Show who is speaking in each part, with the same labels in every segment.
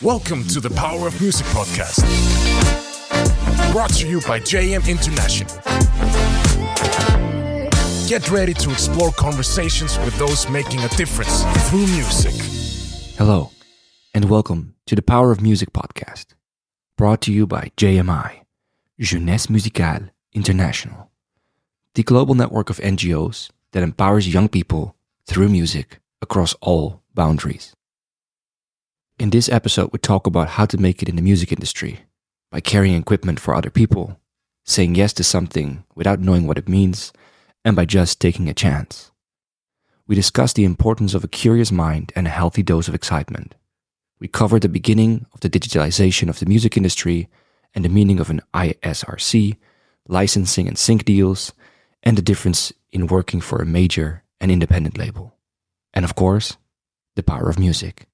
Speaker 1: Welcome to the Power of Music podcast, brought to you by JM International. Get ready to explore conversations with those making a difference through music.
Speaker 2: Hello, and welcome to the Power of Music podcast, brought to you by JMI, Jeunesse Musicale International, the global network of NGOs that empowers young people through music across all boundaries. In this episode, we talk about how to make it in the music industry by carrying equipment for other people, saying yes to something without knowing what it means, and by just taking a chance. We discuss the importance of a curious mind and a healthy dose of excitement. We cover the beginning of the digitalization of the music industry and the meaning of an ISRC, licensing and sync deals, and the difference in working for a major and independent label. And of course, the power of music.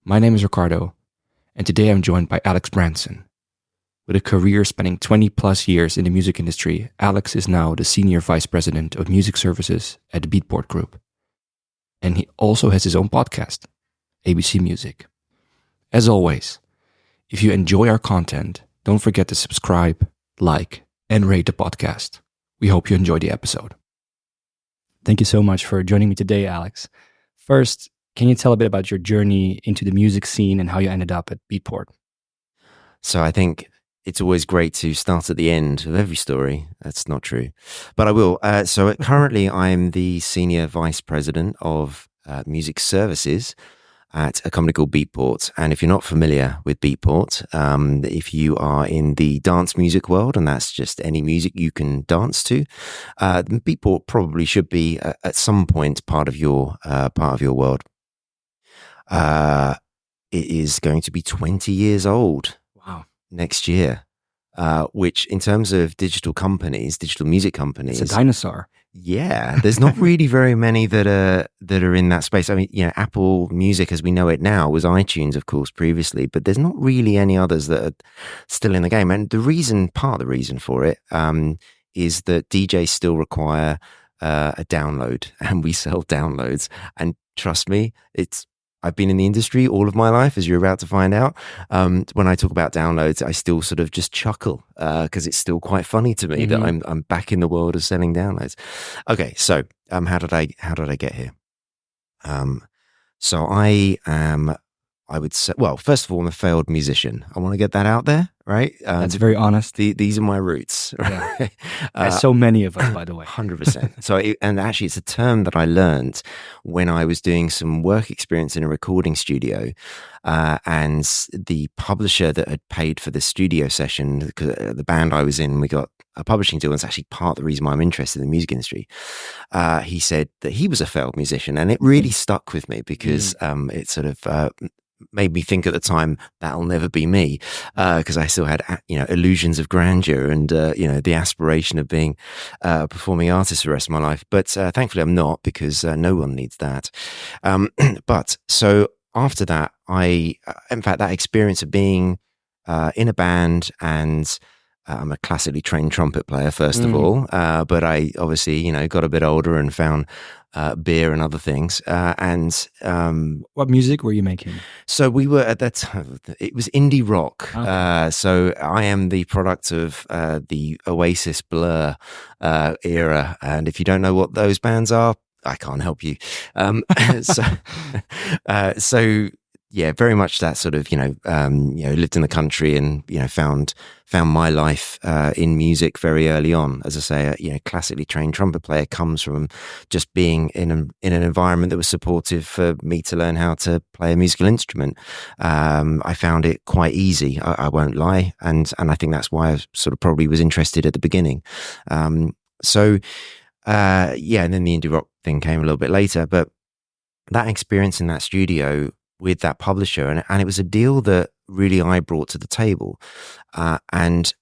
Speaker 2: My name is Ricardo, and today I'm joined by Alex Branson. With a career spanning 20 plus years in the music industry, Alex is now the Senior Vice President of Music Services at the Beatport Group. And he also has his own podcast, ABC Music. As always, if you enjoy our content, don't forget to subscribe, like, and rate the podcast. We hope you enjoy the episode. Thank you so much for joining me today, Alex. First, can you tell a bit about your journey into the music scene and how you ended up at Beatport?
Speaker 3: So I think it's always great to start at the end of every story. That's not true, but I will. So currently I'm the Senior Vice President of Music Services at a company called Beatport. And if you're not familiar with Beatport, if you are in the dance music world, and that's just any music you can dance to, Beatport probably should be at some point part of your world. It is going to be 20 years old.
Speaker 2: Wow.
Speaker 3: Next year, which in terms of digital music companies,
Speaker 2: It's a dinosaur.
Speaker 3: Yeah, there's not really very many that are in that space. I mean, Apple Music as we know it now was iTunes, of course, previously, but there's not really any others that are still in the game. And part of the reason for it is that DJs still require a download, and we sell downloads. And trust me, I've been in the industry all of my life, as you're about to find out. When I talk about downloads, I still sort of just chuckle because it's still quite funny to me that I'm back in the world of selling downloads. Okay, so how did I get here? So I would say, well, first of all, I'm a failed musician. I want to get that out there, right?
Speaker 2: That's very honest.
Speaker 3: These are my roots, right?
Speaker 2: Yeah. As so many of us, by the way.
Speaker 3: 100%. So, and actually, it's a term that I learned when I was doing some work experience in a recording studio, and the publisher that had paid for the studio session, the band I was in, we got a publishing deal, and it's actually part of the reason why I'm interested in the music industry. He said that he was a failed musician, and it really stuck with me because it sort of made me think at the time that'll never be me, because I still had illusions of grandeur and the aspiration of being a performing artist for the rest of my life. But thankfully I'm not, because no one needs that. But so after that, in fact that experience of being in a band, and I'm a classically trained trumpet player, first of all, but I obviously, got a bit older and found beer and other things.
Speaker 2: What music were you making?
Speaker 3: So we were at that time, it was indie rock.
Speaker 2: Okay.
Speaker 3: So I am the product of the Oasis Blur era. And if you don't know what those bands are, I can't help you. So yeah, very much that sort of, lived in the country and, found my life in music very early on. As I say, a classically trained trumpet player comes from just being in an environment that was supportive for me to learn how to play a musical instrument. I found it quite easy, I won't lie. And I think that's why I sort of probably was interested at the beginning. And then the indie rock thing came a little bit later, but that experience in that studio with that publisher, and it was a deal that really I brought to the table. And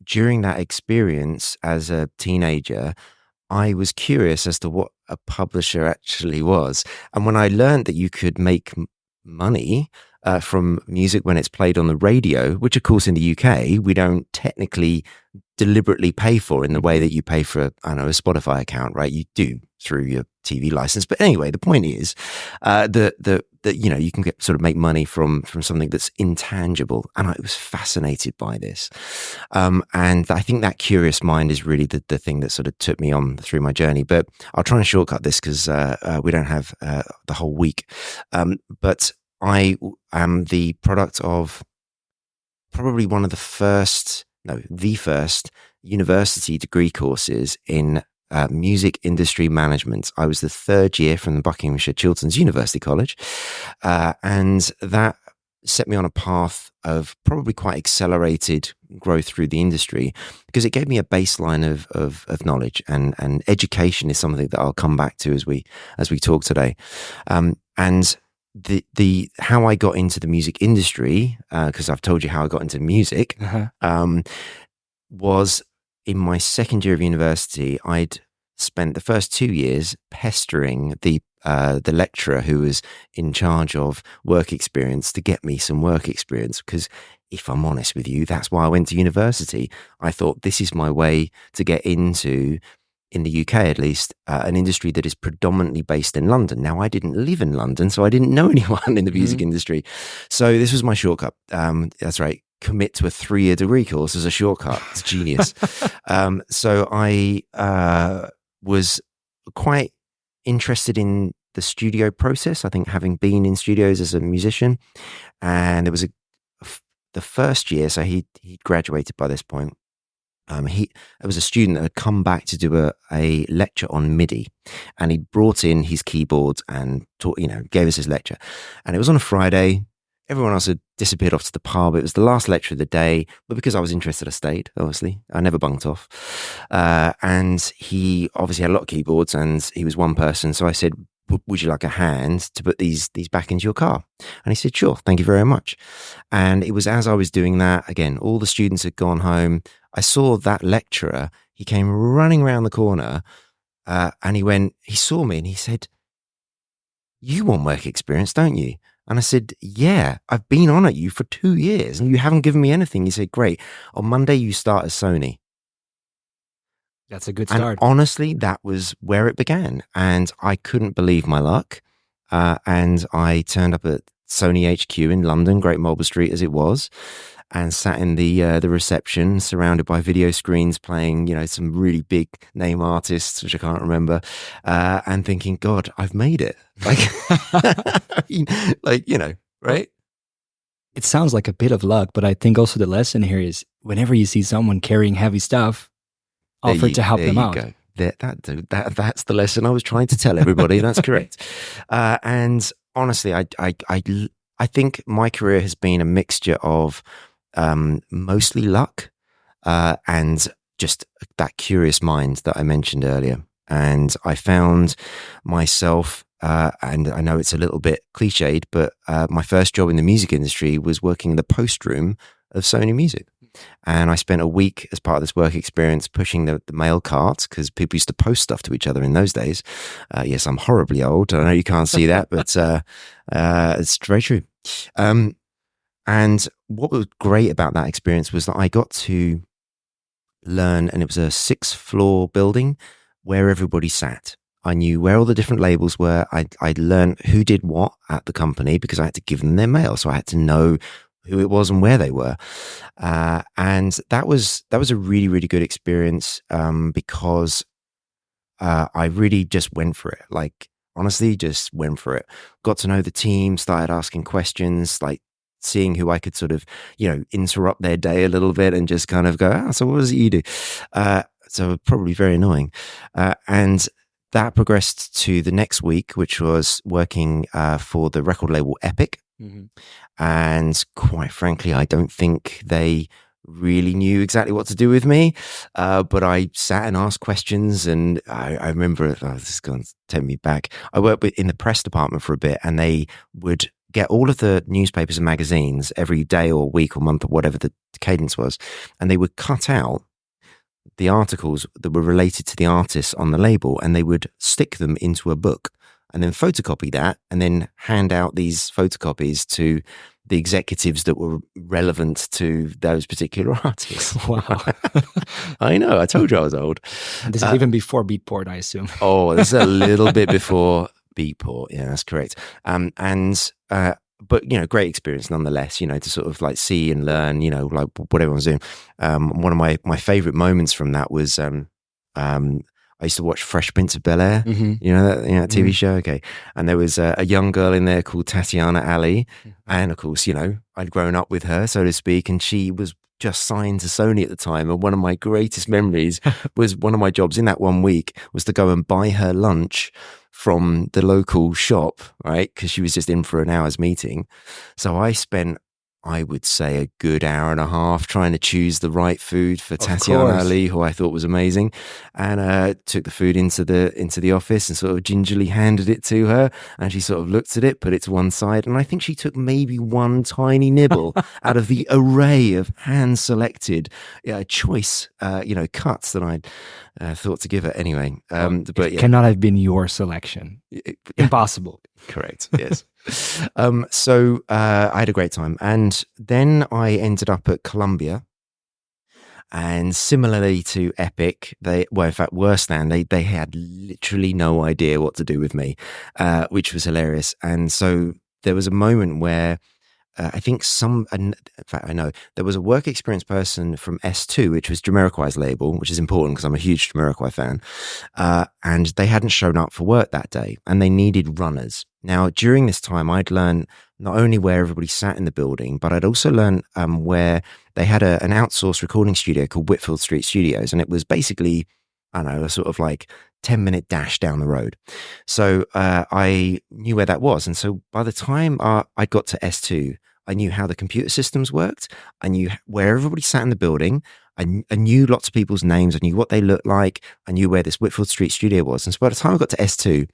Speaker 3: during that experience as a teenager, I was curious as to what a publisher actually was. And when I learned that you could make money from music when it's played on the radio, which of course in the UK, we don't technically deliberately pay for in the way that you pay for, a Spotify account, right? You do through your TV license. But anyway, the point is that you know, you can get sort of make money from something that's intangible, and I was fascinated by this. And I think that curious mind is really the thing that sort of took me on through my journey. But I'll try and shortcut this because we don't have the whole week. But I am the product of probably the first university degree courses in music industry management. I was the third year from the Buckinghamshire Chilterns University College, and that set me on a path of probably quite accelerated growth through the industry, because it gave me a baseline of knowledge, and education is something that I'll come back to as we talk today. And the how I got into the music industry, because I've told you how I got into music, was in my second year of university. I'd spent the first 2 years pestering the lecturer who was in charge of work experience to get me some work experience, because if I'm honest with you, that's why I went to university. I thought this is my way to get into, in the UK at least, an industry that is predominantly based in London. Now, I didn't live in London, so I didn't know anyone in the music industry. So this was my shortcut. That's right. Commit to a 3-year degree course as a shortcut. It's genius. So I was quite interested in the studio process. I think, having been in studios as a musician, and there was the first year, so he'd graduated by this point. There was a student that had come back to do a lecture on MIDI, and he'd brought in his keyboards and gave us his lecture. And it was on a Friday. Everyone else had disappeared off to the pub. It was the last lecture of the day, but because I was interested, I stayed. Obviously, I never bunked off. And he obviously had a lot of keyboards, and he was one person. So I said, "Would you like a hand to put these back into your car?" And he said, "Sure, thank you very much." And it was as I was doing that, again, all the students had gone home. I saw that lecturer. He came running around the corner, and he saw me, and he said, "You want work experience, don't you?" And I said, "Yeah, I've been on at you for 2 years and you haven't given me anything." He said, "Great. On Monday, you start at Sony."
Speaker 2: That's a good start.
Speaker 3: And honestly, that was where it began. And I couldn't believe my luck. And I turned up at Sony HQ in London, Great Marlborough Street as it was, and sat in the reception, surrounded by video screens playing, some really big name artists, which I can't remember, and thinking, God, I've made it. Right?
Speaker 2: It sounds like a bit of luck, but I think also the lesson here is whenever you see someone carrying heavy stuff, offer to help them out.
Speaker 3: Go. That's the lesson I was trying to tell everybody. That's correct. And honestly, I think my career has been a mixture of mostly luck and just that curious mind that I mentioned earlier. And I found myself, and I know it's a little bit cliched, but my first job in the music industry was working in the post room of Sony Music. And I spent a week as part of this work experience pushing the mail carts, because people used to post stuff to each other in those days. Yes, I'm horribly old. I know you can't see that, but it's very true. And what was great about that experience was that I got to learn, and it was a 6th-floor building where everybody sat. I knew where all the different labels were. I'd learned who did what at the company, because I had to give them their mail. So I had to know who it was and where they were. And that was a really, really good experience, because I really just went for it. Like, honestly, just went for it. Got to know the team, started asking questions, like seeing who I could sort of, interrupt their day a little bit and just kind of go, so what does it you do? So probably very annoying. And that progressed to the next week, which was working for the record label Epic. Mm-hmm. And quite frankly, I don't think they really knew exactly what to do with me. But I sat and asked questions, and I remember, this is going to take me back. I worked in the press department for a bit, and they would get all of the newspapers and magazines every day or week or month or whatever the cadence was, and they would cut out the articles that were related to the artists on the label, and they would stick them into a book and then photocopy that and then hand out these photocopies to the executives that were relevant to those particular artists.
Speaker 2: Wow.
Speaker 3: I know. I told you I was old.
Speaker 2: This is even before Beatport, I assume.
Speaker 3: Oh, this is a little bit before Beatport. Yeah, that's correct. But great experience nonetheless. To sort of like see and learn. Like what everyone's doing. One of my favorite moments from that was I used to watch Fresh Prince of Bel-Air.
Speaker 2: Mm-hmm.
Speaker 3: That TV show. Okay, and there was a young girl in there called Tatiana Ali, and of course, I'd grown up with her, so to speak, and she was just signed to Sony at the time. And one of my greatest memories was one of my jobs in that 1 week was to go and buy her lunch from the local shop, right? Because she was just in for an hour's meeting. So I spent, I would say, a good hour and a half trying to choose the right food for Tatiana Ali, who I thought was amazing, and took the food into the office and sort of gingerly handed it to her, and she sort of looked at it, put it to one side, and I think she took maybe one tiny nibble out of the array of hand-selected choice cuts that I'd thought to give her anyway.
Speaker 2: But it cannot have been your selection. Impossible.
Speaker 3: Correct. Yes. So I had a great time, and then I ended up at Columbia. And similarly to Epic, in fact, worse than they had literally no idea what to do with me, which was hilarious. And so there was a moment where I think in fact, I know there was a work experience person from S2, which was Jamiroquai's label, which is important because I'm a huge Jamiroquai fan. And they hadn't shown up for work that day, and they needed runners. Now, during this time, I'd learned not only where everybody sat in the building, but I'd also learned where they had an outsourced recording studio called Whitfield Street Studios. And it was basically, I don't know, a sort of like 10-minute dash down the road. So I knew where that was. And so by the time I got to S2, I knew how the computer systems worked. I knew where everybody sat in the building. I knew lots of people's names. I knew what they looked like. I knew where this Whitfield Street studio was. And so by the time I got to S2,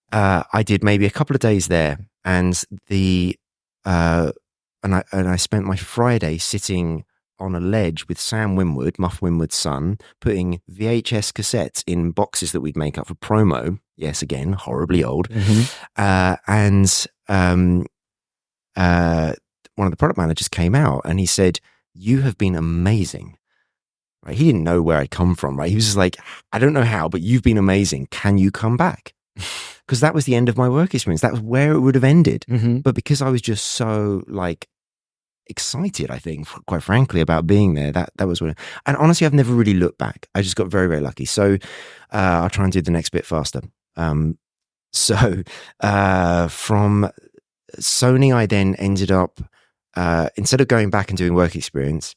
Speaker 3: I did maybe a couple of days there, and I spent my Friday sitting on a ledge with Sam Winwood, Muff Winwood's son, putting VHS cassettes in boxes that we'd make up for promo. Yes, again, horribly old.
Speaker 2: Mm-hmm.
Speaker 3: One of the product managers came out and he said, "You have been amazing." Right? He didn't know where I'd come from. Right? He was just like, "I don't know how, but you've been amazing. Can you come back?" Because that was the end of my work experience. That was where it would have ended.
Speaker 2: Mm-hmm.
Speaker 3: But because I was just so excited, I think, quite frankly, about being there, that was what. And honestly, I've never really looked back. I just got very, very lucky. So I'll try and do the next bit faster. So from Sony, I then ended up instead of going back and doing work experience,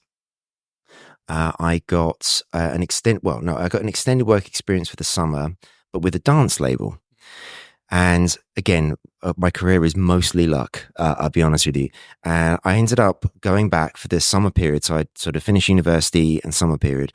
Speaker 3: I got an extended work experience for the summer, but with a dance label. And again, my career is mostly luck, I'll be honest with you. I ended up going back for this summer period. So I'd sort of finished university and summer period.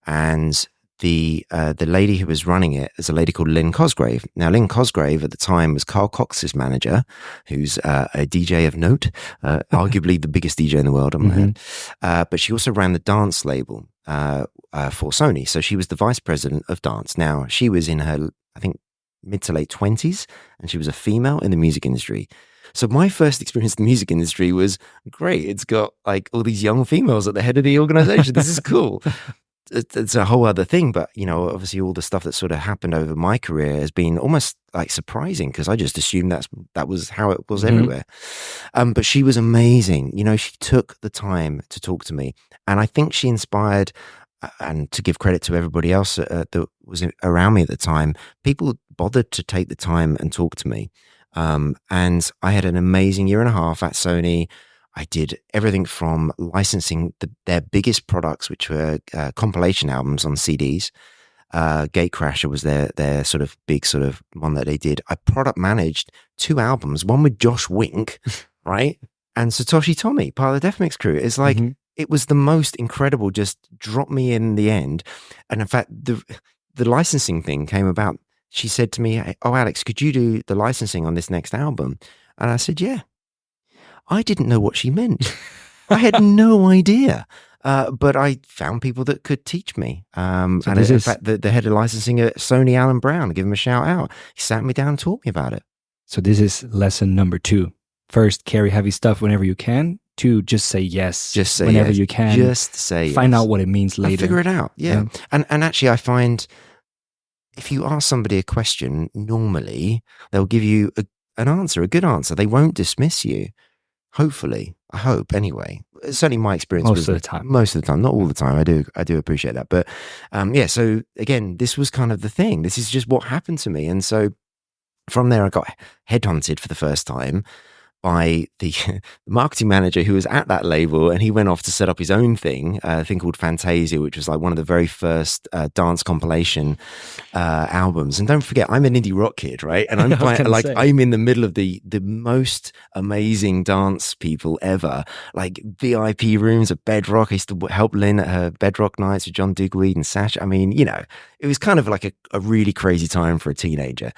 Speaker 3: And the lady who was running it is a lady called Lynn Cosgrave. Now, Lynn Cosgrave at the time was Carl Cox's manager, who's a DJ of note, arguably the biggest DJ in the world, on my head. But she also ran the dance label for Sony. So she was the vice president of dance. Now, she was in her, I think, mid to late 20s, and she was a female in the music industry. So my first experience in the music industry was great. It's got like all these young females at the head of the organization. This is cool. It's a whole other thing, but obviously all the stuff that sort of happened over my career has been almost like surprising, because I just assumed that was how it was everywhere. But she was amazing. She took the time to talk to me, and I think she inspired. And to give credit to everybody else that was around me at the time, people bothered to take the time and talk to me. And I had an amazing year and a half at Sony. I did everything from licensing their biggest products, which were compilation albums on CDs. Gatecrasher was their sort of big sort of one that they did. I product managed 2 albums, one with Josh Wink, right? And Satoshi Tommy, part of the Def Mix crew. It's like, it was the most incredible, just dropped me in the end. And in fact, the licensing thing came about. She said to me, "Oh, Alex, could you do the licensing on this next album?" And I said, "Yeah." I didn't know what she meant. I had no idea. But I found people that could teach me.
Speaker 2: So
Speaker 3: And in fact, the head of licensing at Sony, Alan Brown, give him a shout out. He sat me down and taught me about it.
Speaker 2: So this is lesson number 2. First, carry heavy stuff whenever you can. 2, just say yes.
Speaker 3: Just say
Speaker 2: whenever
Speaker 3: yes.
Speaker 2: you can.
Speaker 3: Just say yes.
Speaker 2: Find out what it means later.
Speaker 3: And figure it out. Yeah. And actually, I find if you ask somebody a question, normally they'll give you an answer, a good answer. They won't dismiss you. Hopefully, I hope. Anyway, it's certainly my experience.
Speaker 2: Most of the time,
Speaker 3: not all the time. I do appreciate that. But yeah. So again, this was kind of the thing. This is just what happened to me, and so from there, I got headhunted for the first time by the marketing manager who was at that label, and he went off to set up his own thing, a thing called Fantasia, which was like one of the very first dance compilation albums. And don't forget, I'm an indie rock kid, right? And I'm in the middle of the most amazing dance people ever, like VIP rooms at Bedrock. I used to help Lynn at her Bedrock nights with John Digweed and Sash. I mean, you know, it was kind of like a really crazy time for a teenager.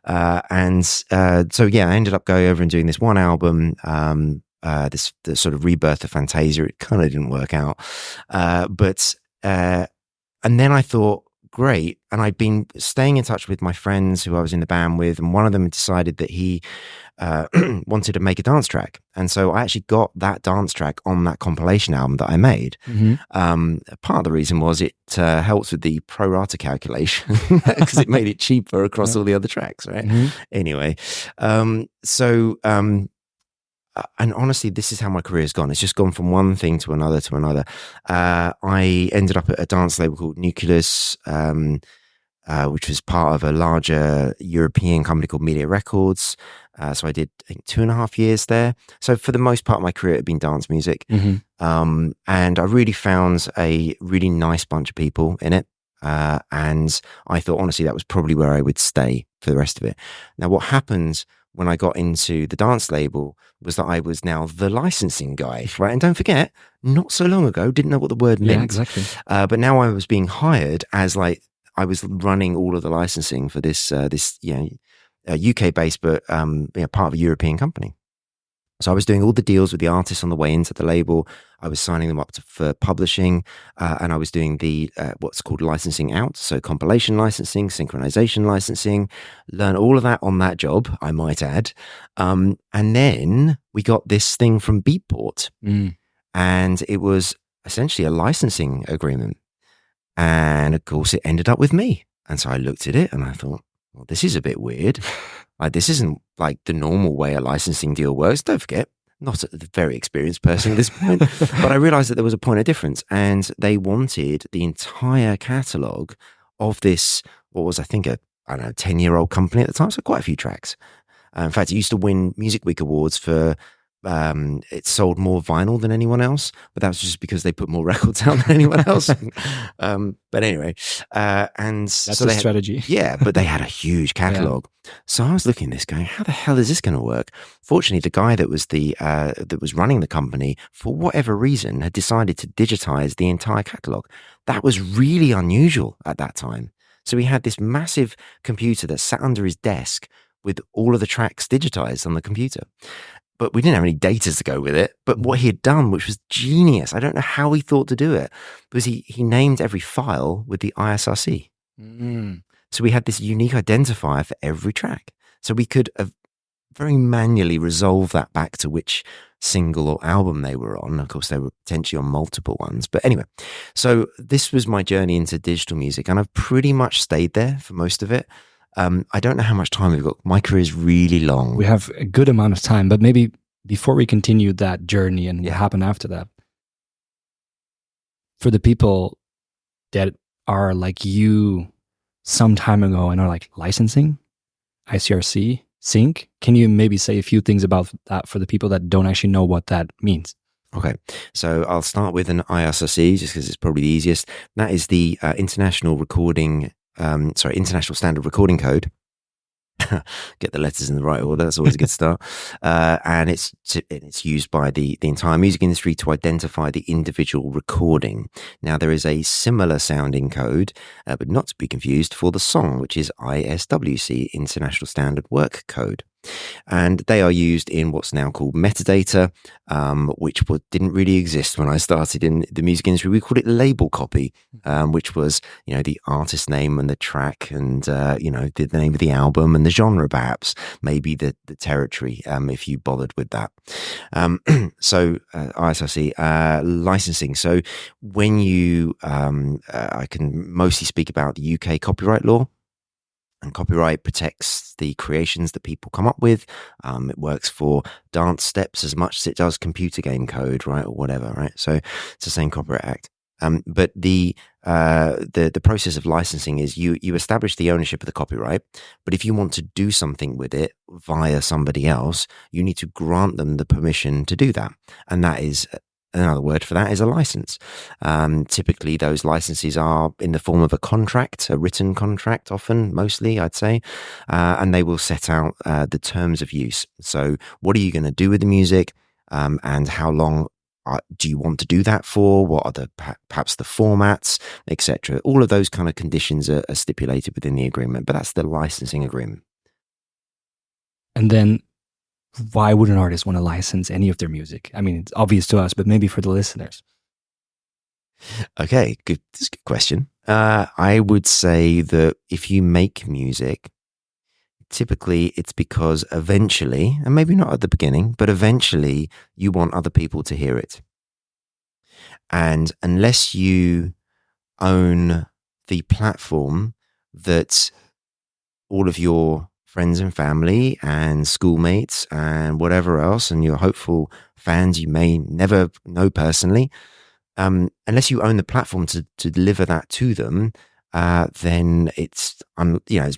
Speaker 3: So yeah, I ended up going over and doing this one album, the sort of rebirth of Fantasia. It kind of didn't work out. And then I thought, great. And I'd been staying in touch with my friends who I was in the band with, and one of them decided that he wanted to make a dance track. And so I actually got that dance track on that compilation album that I made. Mm-hmm. Part of the reason was it helps with the pro rata calculation because it made it cheaper across all the other tracks, right? Mm-hmm. Anyway, and honestly, this is how my career has gone. It's just gone from one thing to another to another. I ended up at a dance label called Nucleus, which was part of a larger European company called Media Records. So I did, I think, 2.5 years there. So for the most part of my career, it had been dance music. Mm-hmm. And I really found a really nice bunch of people in it. And I thought, honestly, that was probably where I would stay for the rest of it. Now, what happened when I got into the dance label was that I was now the licensing guy, right? And don't forget, not so long ago, didn't know what the word meant.
Speaker 2: Yeah, exactly.
Speaker 3: But now I was being hired as like, I was running all of the licensing for this UK based, but part of a European company. So I was doing all the deals with the artists on the way into the label. I was signing them up for publishing, and I was doing the what's called licensing out, so compilation licensing, synchronization licensing. Learn all of that on that job, I might add. And then we got this thing from Beatport, and it was essentially a licensing agreement. And of course, it ended up with me. And so I looked at it and I thought, well, this is a bit weird. Like, this isn't like the normal way a licensing deal works. Don't forget, not a very experienced person at this point, but I realized that there was a point of difference, and they wanted the entire catalog of this, what was, I think, 10-year-old company at the time. So quite a few tracks. In fact, it used to win Music Week awards for, it sold more vinyl than anyone else, but that was just because they put more records out than anyone else. But anyway, and
Speaker 2: that's
Speaker 3: so
Speaker 2: a strategy.
Speaker 3: Yeah, but they had a huge catalog. Yeah. So I was looking at this going, how the hell is this going to work? Fortunately, the guy that was that was running the company, for whatever reason, had decided to digitize the entire catalog. That was really unusual at that time. So he had this massive computer that sat under his desk with all of the tracks digitized on the computer. But we didn't have any data to go with it. But what he had done, which was genius, I don't know how he thought to do it, was he named every file with the ISRC. So we had this unique identifier for every track. So we could very manually resolve that back to which single or album they were on. Of course, they were potentially on multiple ones. But anyway, so this was my journey into digital music, and I've pretty much stayed there for most of it. I don't know how much time we've got. My career is really long.
Speaker 2: We have a good amount of time, but maybe before we continue that journey and what happened after that, for the people that are like you some time ago and are like licensing, ICRC, sync, can you maybe say a few things about that for the people that don't actually know what that means?
Speaker 3: Okay, so I'll start with an ISRC just because it's probably the easiest. That is the International Standard Recording Code. Get the letters in the right order. That's always a good start. And it's it's used by the entire music industry to identify the individual recording. Now, there is a similar sounding code, but not to be confused, for the song, which is ISWC, International Standard Work Code. And they are used in what's now called metadata, which didn't really exist when I started in the music industry. We called it label copy, which was, the artist name and the track and, the name of the album and the genre, perhaps, maybe the territory, if you bothered with that. So ISRC, licensing. So when I can mostly speak about the UK copyright law. And copyright protects the creations that people come up with. It works for dance steps as much as it does computer game code, right, or whatever, right? So it's the same Copyright Act. But the process of licensing is you establish the ownership of the copyright, but if you want to do something with it via somebody else, you need to grant them the permission to do that, and that is. Another word for that is a license. Typically, those licenses are in the form of a contract, a written contract, often, mostly, I'd say, and they will set out the terms of use. So what are you going to do with the music, and how long do you want to do that for? What are perhaps the formats, etc.? All of those kind of conditions are stipulated within the agreement, but that's the licensing agreement.
Speaker 2: And then why would an artist want to license any of their music? I mean, it's obvious to us, but maybe for the listeners.
Speaker 3: Okay, good. That's a good question. I would say that if you make music, typically it's because eventually, and maybe not at the beginning, but eventually you want other people to hear it. And unless you own the platform that all of your friends and family and schoolmates and whatever else, and your hopeful fans you may never know personally, unless you own the platform to deliver that to them, then it's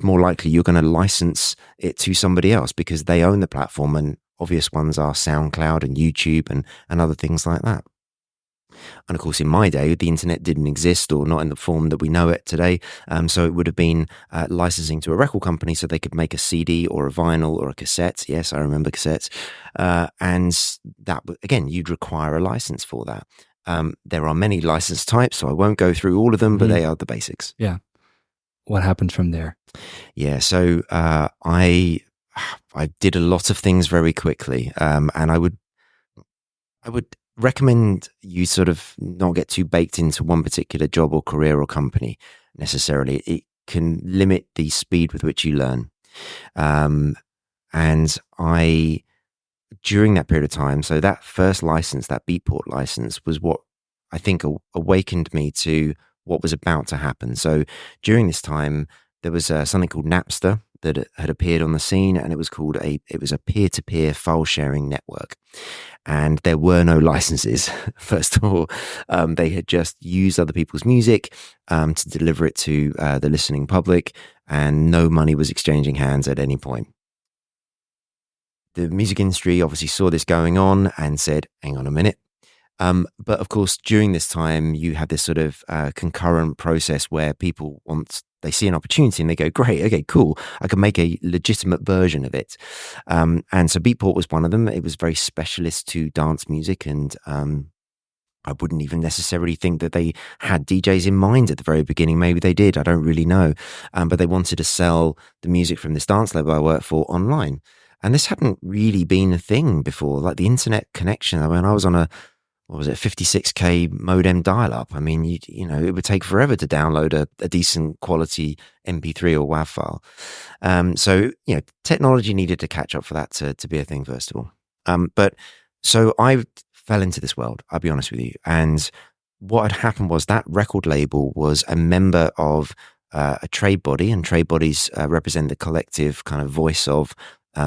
Speaker 3: more likely you're going to license it to somebody else because they own the platform, and obvious ones are SoundCloud and YouTube and other things like that. And of course, in my day, the internet didn't exist, or not in the form that we know it today. So it would have been licensing to a record company so they could make a CD or a vinyl or a cassette. Yes, I remember cassettes. And that, again, you'd require a license for that. There are many license types, so I won't go through all of them, but they are the basics.
Speaker 2: Yeah. What happened from there?
Speaker 3: Yeah, so I did a lot of things very quickly, and I would recommend you sort of not get too baked into one particular job or career or company necessarily. It can limit the speed with which you learn. And during that period of time, so that first license, that Beatport license, was what I think awakened me to what was about to happen. So during this time, there was something called Napster that had appeared on the scene, and it was a peer-to-peer file sharing network. And there were no licenses. First of all, they had just used other people's music to deliver it to the listening public, and no money was exchanging hands at any point. The music industry obviously saw this going on and said, hang on a minute. But of course, during this time, you had this sort of concurrent process where people they see an opportunity and they go, great, okay, cool. I can make a legitimate version of it. And so Beatport was one of them. It was very specialist to dance music, and I wouldn't even necessarily think that they had DJs in mind at the very beginning. Maybe they did. I don't really know. But they wanted to sell the music from this dance label I worked for online. And this hadn't really been a thing before, like the internet connection. I mean, I was on a 56K modem dial-up. I mean, it would take forever to download a decent quality MP3 or WAV file. So technology needed to catch up for that to be a thing, first of all. But so I fell into this world, I'll be honest with you. And what had happened was that record label was a member of a trade body, and trade bodies represent the collective kind of voice of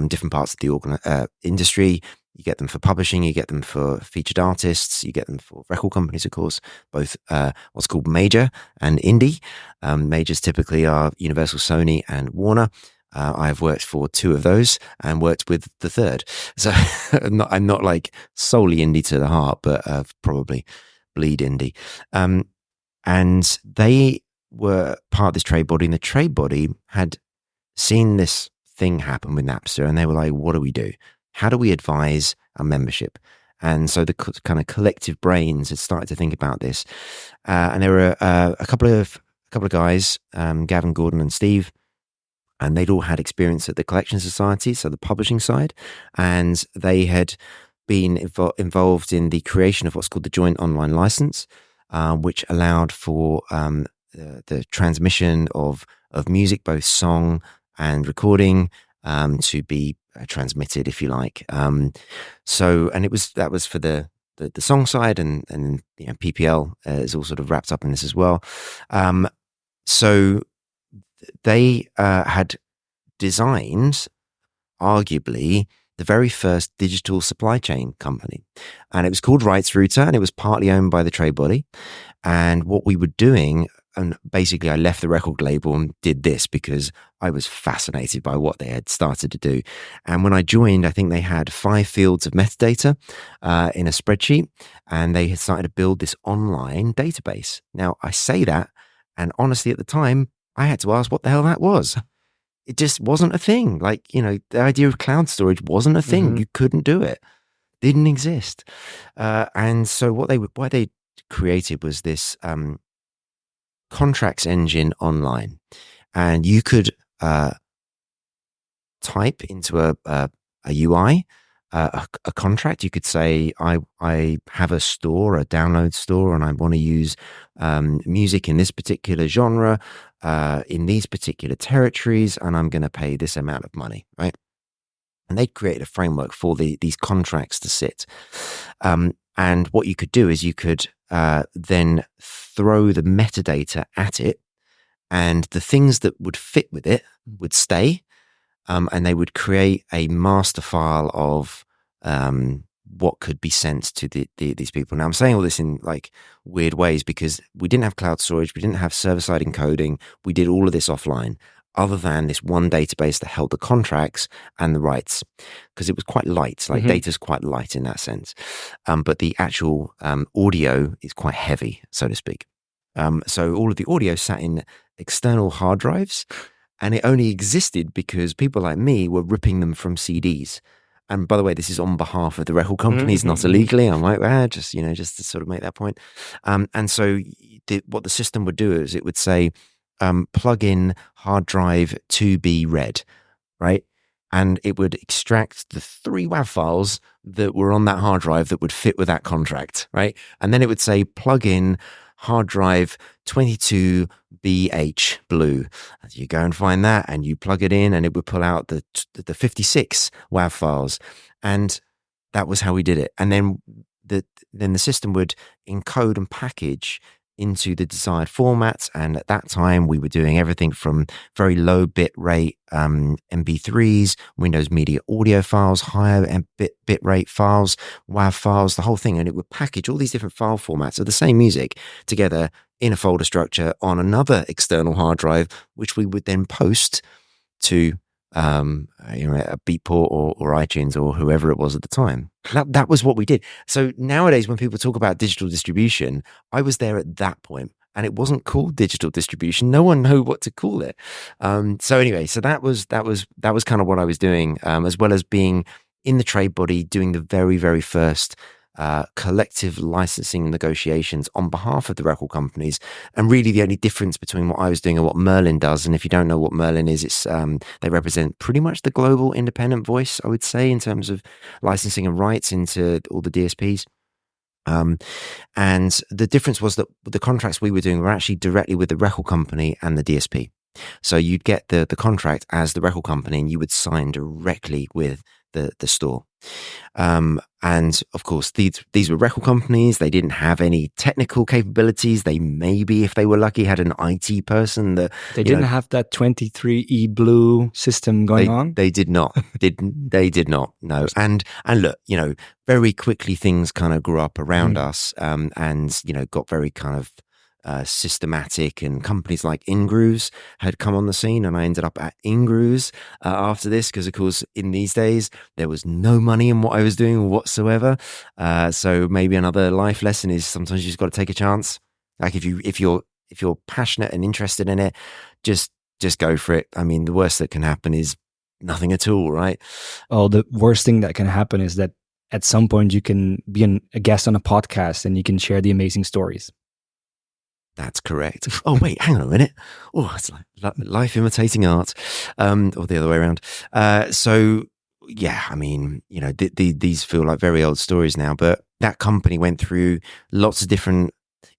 Speaker 3: different parts of the industry. You get them for publishing, you get them for featured artists, you get them for record companies, of course, both what's called major and indie. Majors typically are Universal, Sony, and Warner. I've worked for two of those and worked with the third. So I'm not like solely indie to the heart, but probably bleed indie. And they were part of this trade body, and the trade body had seen this thing happen with Napster, and they were like, what do we do? how do we advise our membership? And so the kind of collective brains had started to think about this. And there were a couple of guys, Gavin, Gordon, and Steve, and they'd all had experience at the Collection Society, so the publishing side, and they had been involved in the creation of what's called the Joint Online License, which allowed for the transmission of music, both song and recording, to be transmitted, if you like. So, and that was for the song side, and PPL is all sort of wrapped up in this as well. So they had designed, arguably, the very first digital supply chain company, and it was called Rights Router, and it was partly owned by the trade body. And what we were doing, and basically I left the record label and did this because I was fascinated by what they had started to do. And when I joined, I think they had 5 fields of metadata in a spreadsheet, and they had started to build this online database. Now, I say that, and honestly, at the time, I had to ask what the hell that was. It just wasn't a thing. Like, the idea of cloud storage wasn't a thing. Mm-hmm. You couldn't do it. Didn't exist. And so what they created was this contracts engine online, and you could type into a UI a contract. You could say, I have a store, a download store, and I want to use music in this particular genre, in these particular territories, and I'm going to pay this amount of money, right? And they'd created a framework for these contracts to sit. And what you could do is you could then throw the metadata at it, and the things that would fit with it would stay, and they would create a master file of what could be sent to these people. Now, I'm saying all this in like weird ways because we didn't have cloud storage, we didn't have server-side encoding, we did all of this offline, other than this one database that held the contracts and the rights, because it was quite light. Like, data's quite light in that sense. But the actual audio is quite heavy, so to speak. So all of the audio sat in external hard drives, and it only existed because people like me were ripping them from CDs. And by the way, this is on behalf of the record companies, not illegally. I'm like, just to sort of make that point. And so what the system would do is it would say, plug in hard drive to be read, right? And it would extract the 3 WAV files that were on that hard drive that would fit with that contract, right? And then it would say, plug in hard drive 22BH blue. As you go and find that, and you plug it in, and it would pull out the 56 WAV files. And that was how we did it. And then the system would encode and package into the desired formats. And at that time, we were doing everything from very low bit rate MP3s, Windows Media Audio files, higher bit rate files, WAV files, the whole thing. And it would package all these different file formats of the same music together in a folder structure on another external hard drive, which we would then post to a Beatport or iTunes or whoever it was at the time. That was what we did. So nowadays, when people talk about digital distribution, I was there at that point, and it wasn't called digital distribution. No one knew what to call it. So anyway, so that was kind of what I was doing, as well as being in the trade body, doing the very, very first collective licensing negotiations on behalf of the record companies. And really the only difference between what I was doing and what Merlin does, and if you don't know what Merlin is, it's they represent pretty much the global independent voice, I would say, in terms of licensing and rights into all the DSPs. And the difference was that the contracts we were doing were actually directly with the record company and the DSP. So you'd get the contract as the record company, and you would sign directly with the store. And of course, these were record companies. They didn't have any technical capabilities. They maybe, if they were lucky, had an IT person that
Speaker 4: they didn't have that 23E blue system going on.
Speaker 3: They did not. They did not. No. And look, very quickly things kind of grew up around us, and got very kind of systematic, and companies like Ingrooves had come on the scene, and I ended up at Ingrooves after this, because of course in these days there was no money in what I was doing whatsoever. So maybe another life lesson is sometimes you just got to take a chance. Like if you're passionate and interested in it, just go for it. I mean, the worst that can happen is nothing at all, right?
Speaker 4: Oh, the worst thing that can happen is that at some point you can be a guest on a podcast and you can share the amazing stories.
Speaker 3: That's correct. Oh, wait, hang on a minute. Oh, it's like life imitating art, or the other way around. So, yeah, I mean, you know, these feel like very old stories now, but that company went through lots of different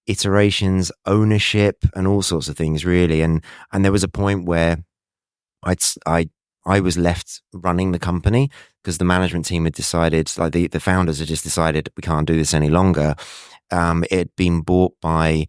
Speaker 3: iterations, ownership, and all sorts of things, really. And there was a point where I was left running the company because the management team had decided, like the founders had just decided, we can't do this any longer. It had been bought by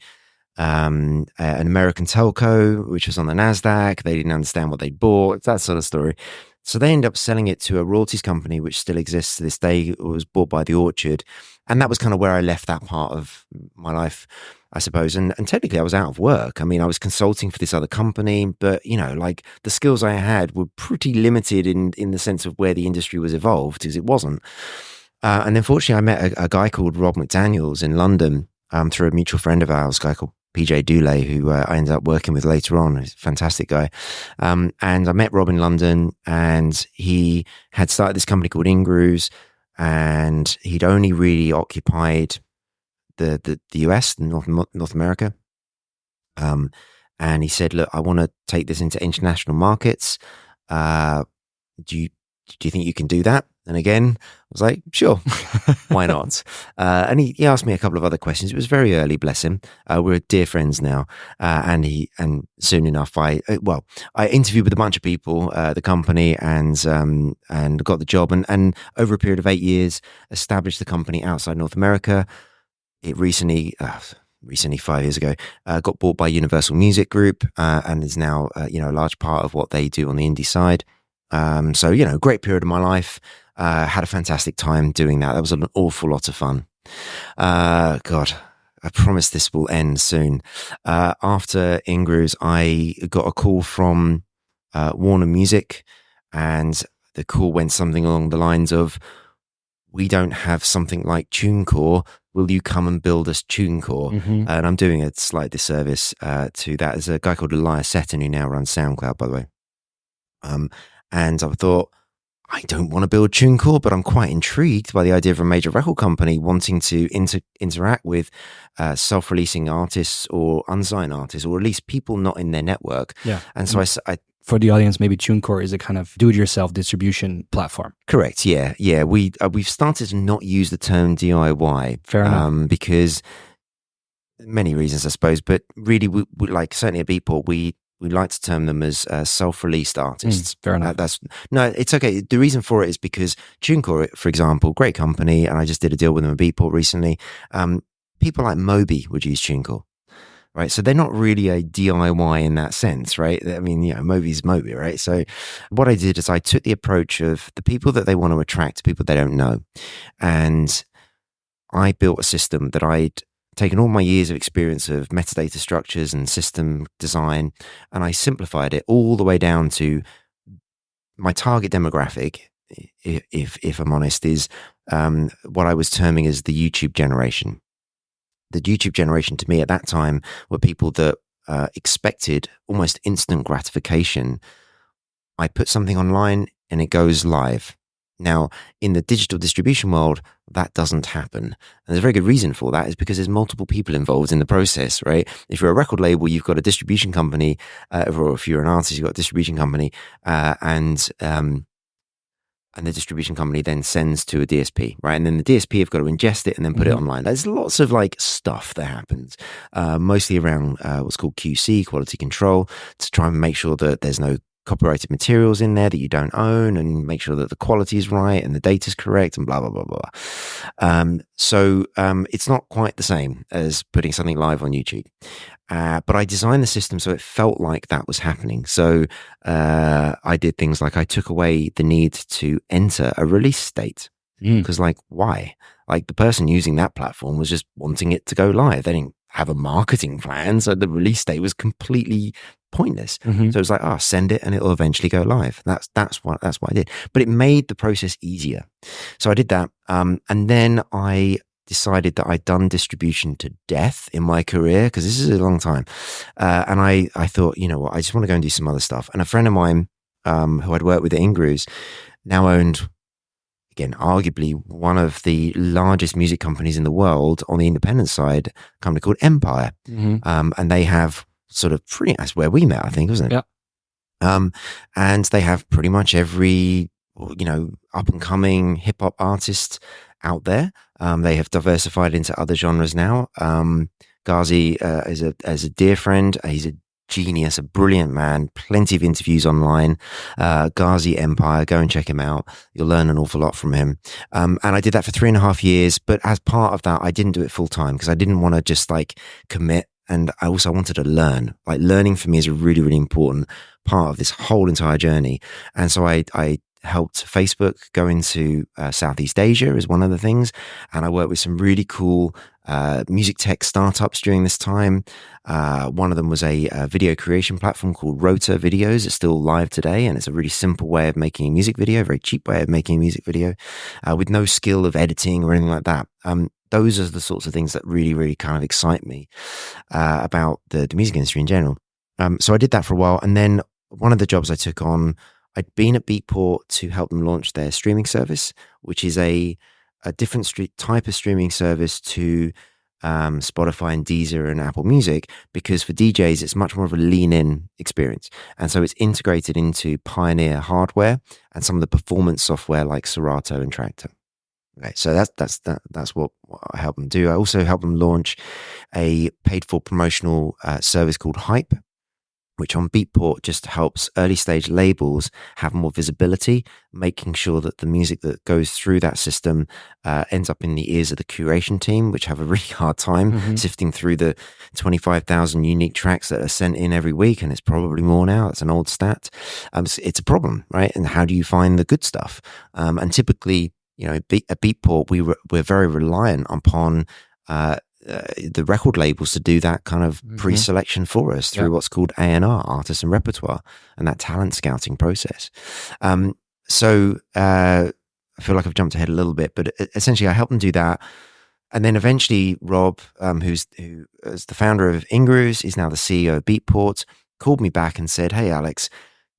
Speaker 3: an American telco, which was on the NASDAQ. They didn't understand what they bought, that sort of story. So they ended up selling it to a royalties company, which still exists to this day. It was bought by The Orchard. And that was kind of where I left that part of my life, I suppose. And technically I was out of work. I mean, I was consulting for this other company, but, you know, like the skills I had were pretty limited in the sense of where the industry was evolved, because it wasn't. And then fortunately I met a guy called Rob McDaniels in London through a mutual friend of ours, a guy called PJ Dooley, who I ended up working with later on. He's a fantastic guy. And I met Rob in London, and he had started this company called Ingrooves, and he'd only really occupied the US, North America. And he said, look, I want to take this into international markets. Do you think you can do that? And again, I was like, sure, why not? And he asked me a couple of other questions. It was very early, bless him. We're dear friends now. And soon enough, I interviewed with a bunch of people, the company, and got the job. And over a period of 8 years, established the company outside North America. It recently 5 years ago, got bought by Universal Music Group, and is now, a large part of what they do on the indie side. So, great period of my life. Had a fantastic time doing that. That was an awful lot of fun. God, I promise this will end soon. After Ingrooves, I got a call from Warner Music, and the call went something along the lines of, we don't have something like TuneCore. Will you come and build us TuneCore?
Speaker 4: Mm-hmm.
Speaker 3: And I'm doing a slight disservice to that. There's a guy called Elias Seton who now runs SoundCloud, by the way. And I thought, I don't want to build TuneCore, but I'm quite intrigued by the idea of a major record company wanting to interact with self-releasing artists or unsigned artists, or at least people not in their network.
Speaker 4: Yeah.
Speaker 3: And so I
Speaker 4: for the audience, maybe TuneCore is a kind of do-it-yourself distribution platform.
Speaker 3: Correct. Yeah. We've started to not use the term DIY.
Speaker 4: Fair enough.
Speaker 3: Because many reasons, I suppose, but really, we like, certainly at Beatport, we like to term them as self-released artists.
Speaker 4: Fair enough.
Speaker 3: No, it's okay. The reason for it is because TuneCore, for example, great company, and I just did a deal with them at Beatport recently. People like Moby would use TuneCore, right? So they're not really a DIY in that sense, right? I mean, Moby's Moby, right? So what I did is I took the approach of the people that they want to attract, people they don't know, and I built a system that I'd taken all my years of experience of metadata structures and system design, and I simplified it all the way down to my target demographic, if I'm honest, is what I was terming as the YouTube generation. The YouTube generation to me at that time were people that expected almost instant gratification. I put something online and it goes live. Now, in the digital distribution world, that doesn't happen. And there's a very good reason for that, is because there's multiple people involved in the process, right? If you're a record label, you've got a distribution company, or if you're an artist, you've got a distribution company, and the distribution company then sends to a DSP, right? And then the DSP have got to ingest it and then put it online. There's lots of like stuff that happens, mostly around what's called QC, quality control, to try and make sure that there's no copyrighted materials in there that you don't own, and make sure that the quality is right and the data is correct, and blah, blah, blah, blah. So it's not quite the same as putting something live on YouTube. But I designed the system so it felt like that was happening. So I did things like I took away the need to enter a release date. Because why? Like, the person using that platform was just wanting it to go live. They didn't have a marketing plan, so the release date was completely pointless. So it was like, send it and it'll eventually go live. That's what I did. But it made the process easier. So I did that. And then I decided that I'd done distribution to death in my career, because this is a long time. And I thought, you know what, I just want to go and do some other stuff. And a friend of mine who I'd worked with at Ingrooves, now owned, again, arguably one of the largest music companies in the world on the independent side, a company called Empire. And they have sort of that's where we met, I think, wasn't it?
Speaker 4: Yeah.
Speaker 3: And they have pretty much every, up and coming hip hop artist out there. They have diversified into other genres now. Ghazi is a dear friend. He's a genius, a brilliant man, plenty of interviews online. Ghazi Empire, go and check him out. You'll learn an awful lot from him. And I did that for 3.5 years, but as part of that, I didn't do it full time because I didn't want to just commit. And I also wanted to learn. Learning for me is a really, really important part of this whole entire journey. And so I helped Facebook go into Southeast Asia as one of the things. And I worked with some really cool music tech startups during this time. One of them was a video creation platform called Rota Videos. It's still live today, and it's a really simple way of making a music video, a very cheap way of making a music video, with no skill of editing or anything like that. Those are the sorts of things that really, really kind of excite me about the music industry in general. So I did that for a while, and then one of the jobs I took on, I'd been at Beatport to help them launch their streaming service, which is a different type of streaming service to Spotify and Deezer and Apple Music, because for DJs, it's much more of a lean-in experience. And so it's integrated into Pioneer hardware and some of the performance software like Serato and Traktor. Okay, so that's what I helped them do. I also helped them launch a paid-for promotional service called Hype, which on Beatport just helps early stage labels have more visibility, making sure that the music that goes through that system ends up in the ears of the curation team, which have a really hard time sifting through the 25,000 unique tracks that are sent in every week. And it's probably more now. It's an old stat. It's a problem, right? And how do you find the good stuff? And typically, at Beatport, we're very reliant upon the record labels to do that kind of pre-selection for us through what's called A&R, artist and repertoire, and that talent scouting process. So I feel like I've jumped ahead a little bit, but essentially I helped them do that. And then eventually Rob, who is the founder of Ingrooves, is now the CEO of Beatport, called me back and said, "Hey, Alex,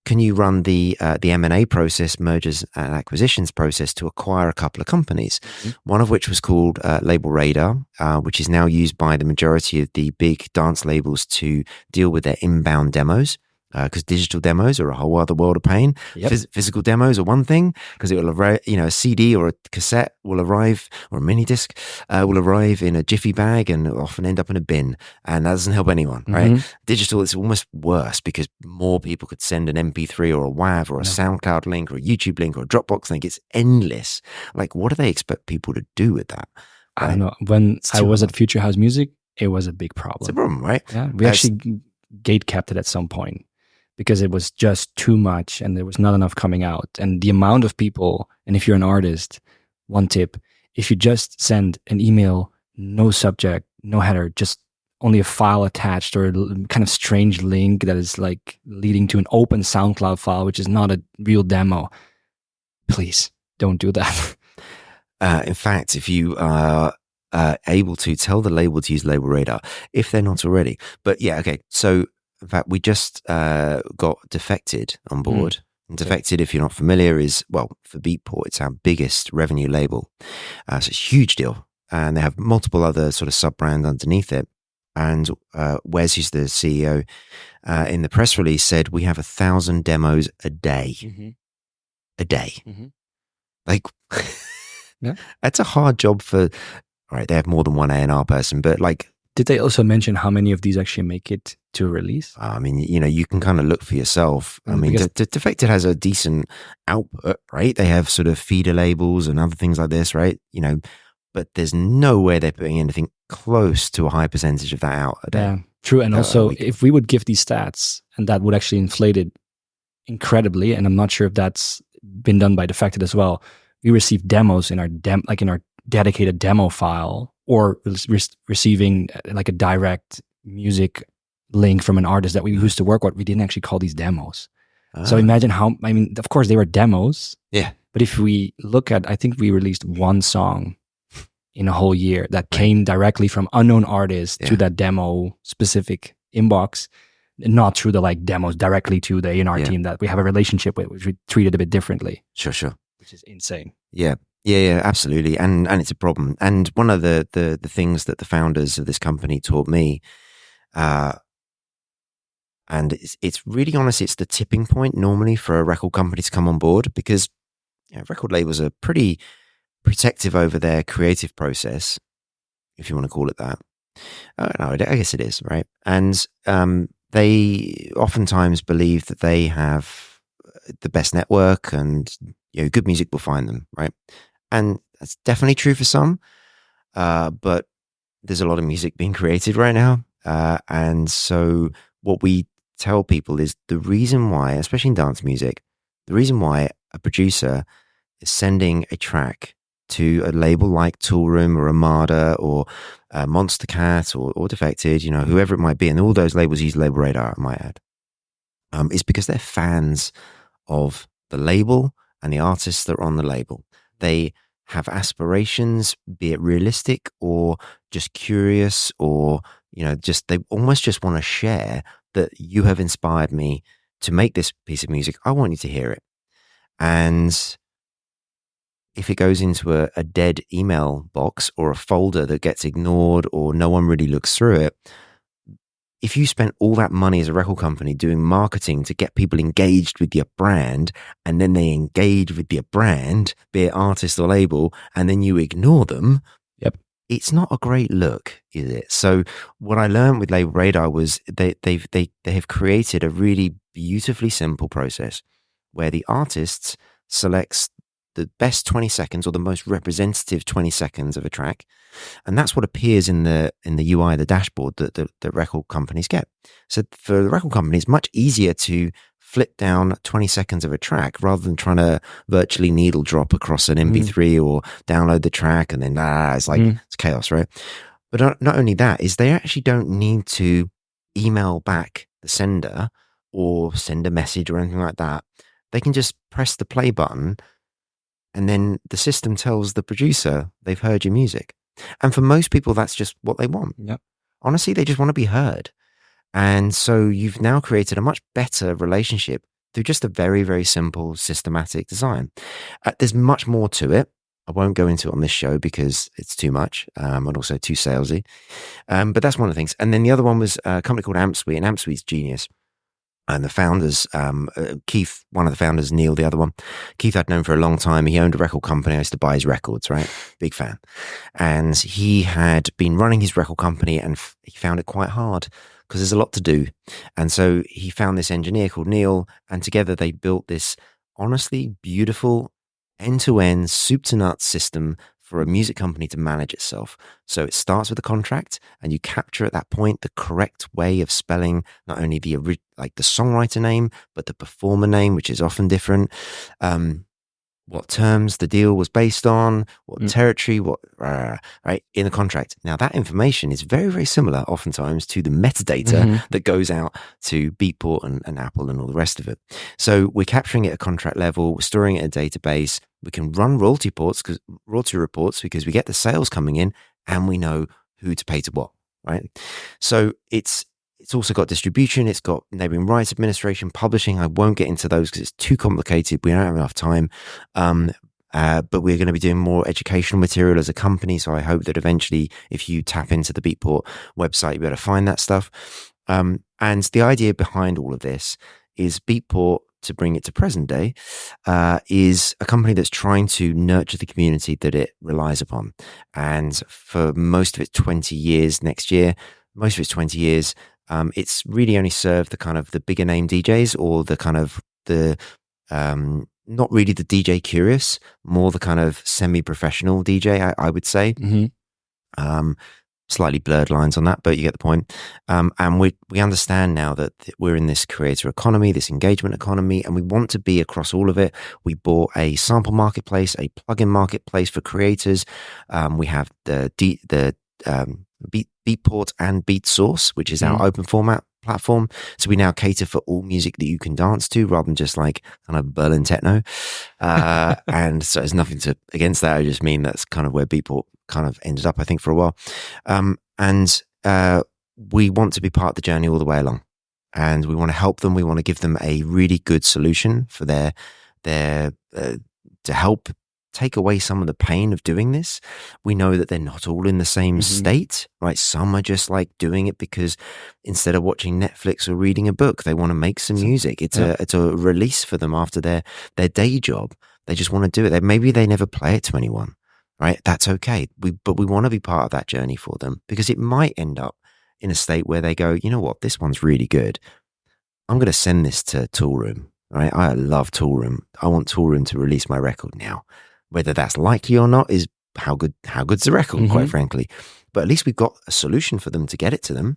Speaker 3: can you run the M&A process, mergers and acquisitions process, to acquire a couple of companies?" One of which was called Label Radar, which is now used by the majority of the big dance labels to deal with their inbound demos. Because digital demos are a whole other world of pain. Physical demos are one thing, because it will arrive, a CD or a cassette will arrive, or a mini disc will arrive in a jiffy bag and will often end up in a bin, and that doesn't help anyone, right? Digital is almost worse, because more people could send an MP3 or a WAV or a SoundCloud link or a YouTube link or a Dropbox link. It's endless. What do they expect people to do with that?
Speaker 4: Right? I don't know. When I was at Future House Music, it was a big problem.
Speaker 3: It's a problem, right?
Speaker 4: Yeah, we actually gate-capped it at some point, because it was just too much and there was not enough coming out. And the amount of people, and if you're an artist, one tip, if you just send an email, no subject, no header, just only a file attached or a kind of strange link that is leading to an open SoundCloud file, which is not a real demo, please don't do that.
Speaker 3: In fact, if you are able to, tell the label to use Label Radar, if they're not already. But yeah, okay, so in fact, we just got Defected on board. And Defected, if you're not familiar, is, well, for Beatport, it's our biggest revenue label. So it's a huge deal. And they have multiple other sort of sub-brands underneath it. And Wes, who's the CEO, in the press release said, we have 1,000 demos a day. A day. That's a hard job for, all right, they have more than one A&R person, but
Speaker 4: did they also mention how many of these actually make it to a release?
Speaker 3: I mean, you can kind of look for yourself. I mean, Defected has a decent output, right? They have sort of feeder labels and other things like this, right? But there's no way they're putting anything close to a high percentage of that out a day.
Speaker 4: Yeah, true. And also, if we would give these stats, and that would actually inflate it incredibly, and I'm not sure if that's been done by Defected as well. We receive demos in our in our dedicated demo file, or receiving a direct music link from an artist that we used to work with. We didn't actually call these demos. So imagine of course they were demos. Yeah. But if we look at, I think we released one song in a whole year that came directly from unknown artists to that demo specific inbox. not through the like demos directly to the A&R
Speaker 3: Yeah.
Speaker 4: team that we have a relationship with, which we treated a bit differently,
Speaker 3: Sure.
Speaker 4: which is insane.
Speaker 3: Yeah, absolutely, and it's a problem. And one of the things that the founders of this company taught me, and it's really honestly, it's the tipping point normally for a record company to come on board, because record labels are pretty protective over their creative process, if you want to call it that. No, I guess it is, right? And they oftentimes believe that they have the best network, and good music will find them, right? And that's definitely true for some, but there's a lot of music being created right now, and so what we tell people is the reason why, especially in dance music, the reason why a producer is sending a track to a label like Toolroom or Armada or Monster Cat or Defected, whoever it might be, and all those labels use Label Radar, I might add, is because they're fans of the label and the artists that are on the label. They have aspirations, be it realistic or just curious, or they almost just want to share that you have inspired me to make this piece of music. I want you to hear it. And if it goes into a dead email box or a folder that gets ignored or no one really looks through it, if you spent all that money as a record company doing marketing to get people engaged with your brand, and then they engage with your brand, be it artist or label, and then you ignore them, it's not a great look, is it? So what I learned with Label Radar was they have created a really beautifully simple process where the artists selects the best 20 seconds or the most representative 20 seconds of a track, and that's what appears in the UI, the dashboard that record companies get. So for the record company, it's much easier to flip down 20 seconds of a track rather than trying to virtually needle drop across an MP3 or download the track, and then it's like it's chaos, right? But not only that, is they actually don't need to email back the sender or send a message or anything like that. They can just press the play button, and then the system tells the producer they've heard your music. And for most people, that's just what they want.
Speaker 4: Yep.
Speaker 3: Honestly, they just want to be heard. And so you've now created a much better relationship through just a very, very simple systematic design. There's much more to it. I won't go into it on this show because it's too much, and also too salesy. But that's one of the things. And then the other one was a company called AmpSuite, and AmpSuite's genius. And the founders, Keith, one of the founders, Neil, the other one. Keith I'd known for a long time. He owned a record company. I used to buy his records, right? Big fan. And he had been running his record company, and he found it quite hard because there's a lot to do. And so he found this engineer called Neil, and together they built this honestly beautiful end-to-end soup to nuts system for a music company to manage itself. So it starts with a contract, and you capture at that point the correct way of spelling not only the songwriter name, but the performer name, which is often different. What terms the deal was based on, what territory, right, in the contract. Now that information is very, very similar oftentimes to the metadata that goes out to Beatport and Apple and all the rest of it. So we're capturing it at contract level, we're storing it in a database, we can run royalty reports because we get the sales coming in and we know who to pay to what, right? So it's also got distribution, it's got neighboring rights administration, publishing. I won't get into those because it's too complicated. We don't have enough time. But we're going to be doing more educational material as a company. So I hope that eventually, if you tap into the Beatport website, you'll be able to find that stuff. And the idea behind all of this is Beatport, to bring it to present day, is a company that's trying to nurture the community that it relies upon. And for most of its 20 years next year, it's really only served the kind of the bigger name DJs, or the kind of not really the DJ curious, more the kind of semi-professional DJ, I would say. Slightly blurred lines on that, but you get the point. And we understand now that we're in this creator economy, this engagement economy, and we want to be across all of it. We bought a sample marketplace, a plugin marketplace for creators. We have the Beatport and BeatSource, which is our open format platform. So we now cater for all music that you can dance to, rather than just like kind of Berlin techno. And so there's nothing against that. I just mean that's kind of where Beatport kind of ended up, I think, for a while. And we want to be part of the journey all the way along. and we want to help them. We want to give them a really good solution for their to help take away some of the pain of doing this. We know that they're not all in the same state, right? Some are just like doing it because instead of watching Netflix or reading a book, they want to make some music. It's a release for them after their day job. They just want to do it. Maybe they never play it to anyone, right? That's okay. But we want to be part of that journey for them, because it might end up in a state where they go, you know what, this one's really good. I'm going to send this to Toolroom, right? I love Toolroom. I want Toolroom to release my record now. Whether that's likely or not is how good's the record, quite frankly. But at least we've got a solution for them to get it to them.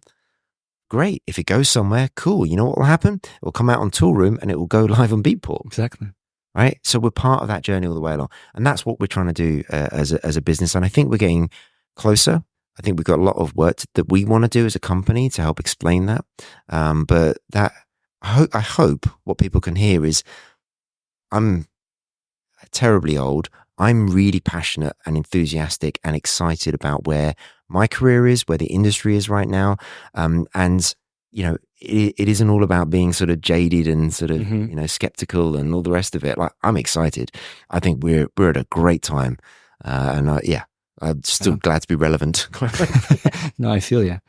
Speaker 3: Great. If it goes somewhere, cool. You know what will happen? It will come out on Toolroom and it will go live on Beatport.
Speaker 4: Exactly.
Speaker 3: Right? So we're part of that journey all the way along. And that's what we're trying to do as a business. And I think we're getting closer. I think we've got a lot of work that we want to do as a company to help explain that. But that I hope what people can hear is I'm terribly old. I'm really passionate and enthusiastic and excited about where my career is, where the industry is right now. And, you know, it isn't all about being sort of jaded and sort of, you know, skeptical and all the rest of it. Like, I'm excited. I think we're at a great time. I'm still glad to be relevant.
Speaker 4: No, I feel you.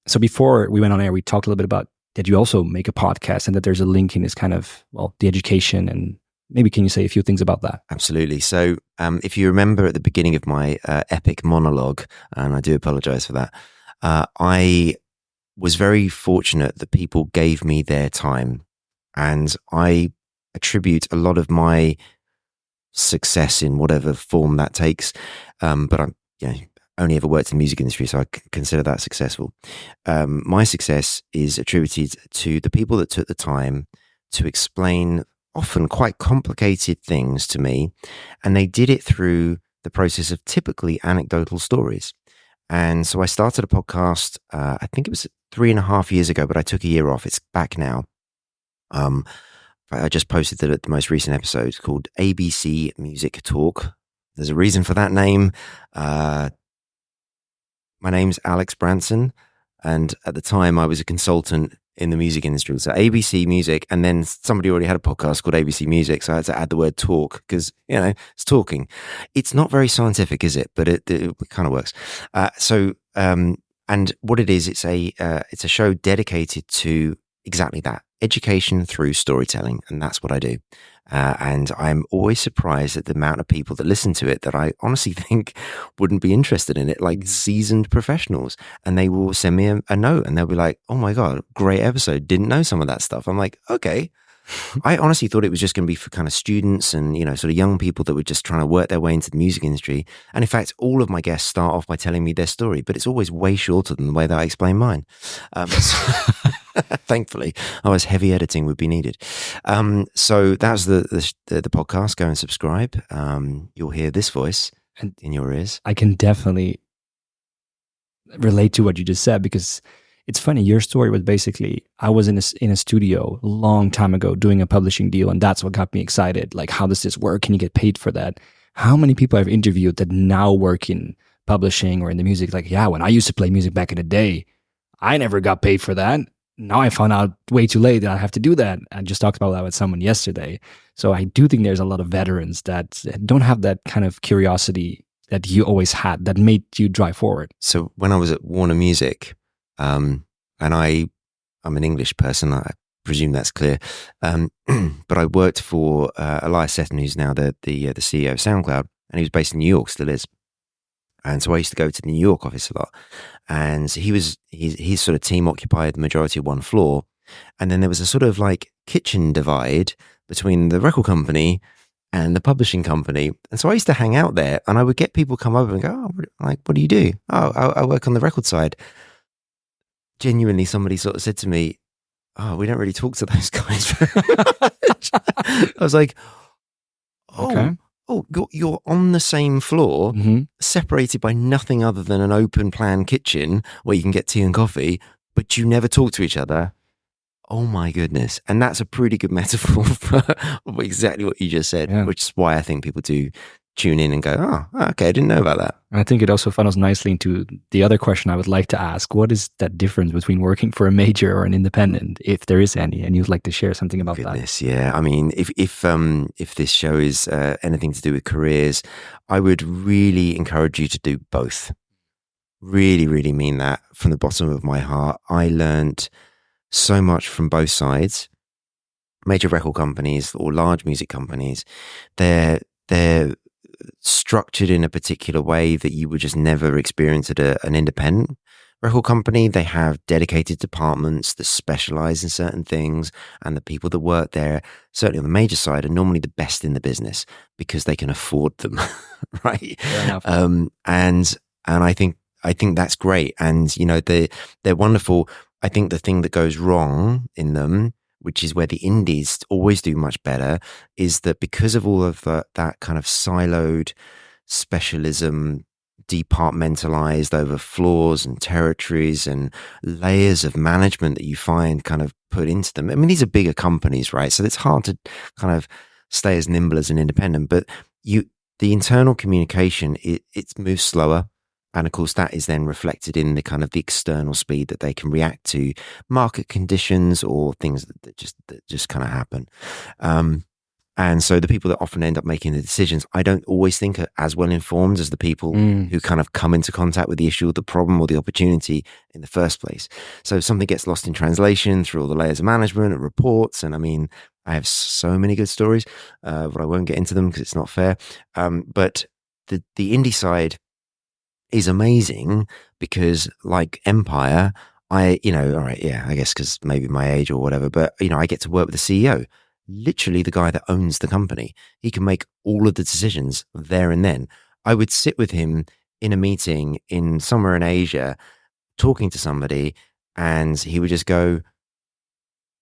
Speaker 4: So before we went on air, we talked a little bit about that you also make a podcast and that there's a link in this kind of, well, the education, and maybe can you say a few things about that?
Speaker 3: Absolutely. So if you remember at the beginning of my epic monologue, and I do apologize for that, I was very fortunate that people gave me their time, and I attribute a lot of my success in whatever form that takes. But I'm, you know, only ever worked in the music industry, so I consider that successful. My success is attributed to the people that took the time to explain often quite complicated things to me, and they did it through the process of typically anecdotal stories. And so I started a podcast, I think it was 3.5 years ago, but I took a year off. It's back now. I just posted the most recent episode called ABC Music Talk. There's a reason for that name. My name's Alex Branson, and at the time I was a consultant in the music industry. So ABC Music, and then somebody already had a podcast called ABC Music, so I had to add the word talk because, you know, it's talking. It's not very scientific, is it? But it kind of works. And what it is, it's a show dedicated to exactly that, education through storytelling, and that's what I do. And I'm always surprised at the amount of people that listen to it that I honestly think wouldn't be interested in it, like seasoned professionals. And they will send me a note and they'll be like, oh my God, great episode. Didn't know some of that stuff. I'm like, okay. I honestly thought it was just going to be for kind of students and, you know, sort of young people that were just trying to work their way into the music industry. And in fact, all of my guests start off by telling me their story, but it's always way shorter than the way that I explain mine. Thankfully, otherwise heavy editing would be needed. So that's the podcast. Go and subscribe. You'll hear this voice in your ears.
Speaker 4: I can definitely relate to what you just said, because it's funny. Your story was basically, I was in a studio a long time ago doing a publishing deal, and that's what got me excited. Like, how does this work? Can you get paid for that? How many people I've interviewed that now work in publishing or in the music, like, yeah, when I used to play music back in the day, I never got paid for that. Now I found out way too late that I have to do that. I just talked about that with someone yesterday. So I do think there's a lot of veterans that don't have that kind of curiosity that you always had that made you drive forward.
Speaker 3: So when I was at Warner Music, and I'm an English person, I presume that's clear, but I worked for Elias Seton, who's now the CEO of SoundCloud, and he was based in New York, still is. And so I used to go to the New York office a lot. And his sort of team occupied the majority of one floor. And then there was a sort of like kitchen divide between the record company and the publishing company. And so I used to hang out there, and I would get people come over and go, oh, like, what do you do? Oh, I work on the record side. Genuinely, somebody sort of said to me, oh, we don't really talk to those guys very much. I was like, oh. Okay. Oh, you're on the same floor, separated by nothing other than an open plan kitchen where you can get tea and coffee, but you never talk to each other. Oh my goodness. And that's a pretty good metaphor for exactly what you just said, which is why I think people do tune in and go, oh, okay, I didn't know about that.
Speaker 4: And I think it also funnels nicely into the other question I would like to ask. What is that difference between working for a major or an independent, if there is any? And you'd like to share something about
Speaker 3: Goodness, yeah. I mean, if this show is anything to do with careers, I would really encourage you to do both. Really, really mean that from the bottom of my heart. I learned so much from both sides. Major record companies or large music companies, they're structured in a particular way that you would just never experience at an independent record company. They have dedicated departments that specialize in certain things, and the people that work there, certainly on the major side, are normally the best in the business because they can afford them, right?
Speaker 4: Fair enough.
Speaker 3: And I think that's great, and you know they're wonderful. I think the thing that goes wrong in them, which is where the indies always do much better, is that because of all of that kind of siloed specialism, departmentalized over floors and territories and layers of management that you find kind of put into them. I mean, these are bigger companies, right? So it's hard to kind of stay as nimble as an independent, but the internal communication, it moves slower. And of course, that is then reflected in the kind of the external speed that they can react to market conditions or things that just kind of happen. And so the people that often end up making the decisions, I don't always think are as well informed as the people who kind of come into contact with the issue or the problem or the opportunity in the first place. So something gets lost in translation through all the layers of management and reports. And I mean, I have so many good stories, but I won't get into them because it's not fair. But the indie side is amazing because, like Empire, all right, yeah, I guess because maybe my age or whatever, but, I get to work with the CEO, literally the guy that owns the company. He can make all of the decisions there and then. I would sit with him in a meeting in somewhere in Asia, talking to somebody, and he would just go,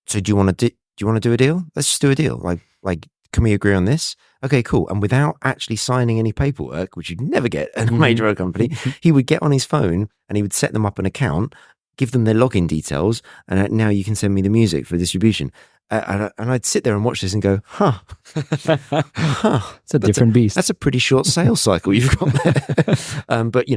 Speaker 3: so do you want to do a deal? Let's just do a deal. Like, can we agree on this? Okay, cool. And without actually signing any paperwork, which you'd never get at a major company, he would get on his phone and he would set them up an account, give them their login details, and now you can send me the music for distribution. And I'd sit there and watch this and go,
Speaker 4: It's a different beast.
Speaker 3: That's a pretty short sales cycle you've got there. But,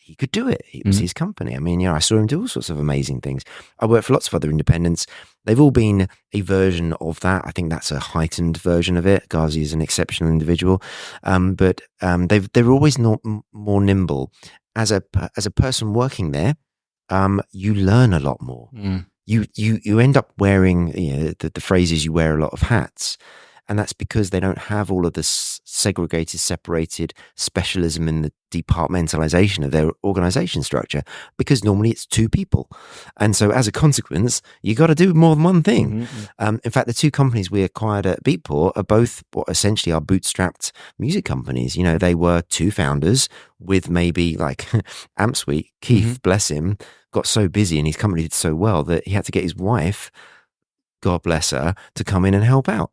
Speaker 3: he could do it. It was his company. I mean, I saw him do all sorts of amazing things. I worked for lots of other independents. They've all been a version of that. I think that's a heightened version of it. Ghazi is an exceptional individual. But they're always not more nimble. As a person working there, you learn a lot more. You end up wearing, the phrase is you wear a lot of hats. And that's because they don't have all of this segregated, separated specialism in the departmentalization of their organization structure, because normally it's two people. And so as a consequence, you got to do more than one thing. In fact, the two companies we acquired at Beatport are both what essentially are bootstrapped music companies. They were two founders with maybe like Amp Suite. Keith, bless him, got so busy and his company did so well that he had to get his wife, God bless her, to come in and help out.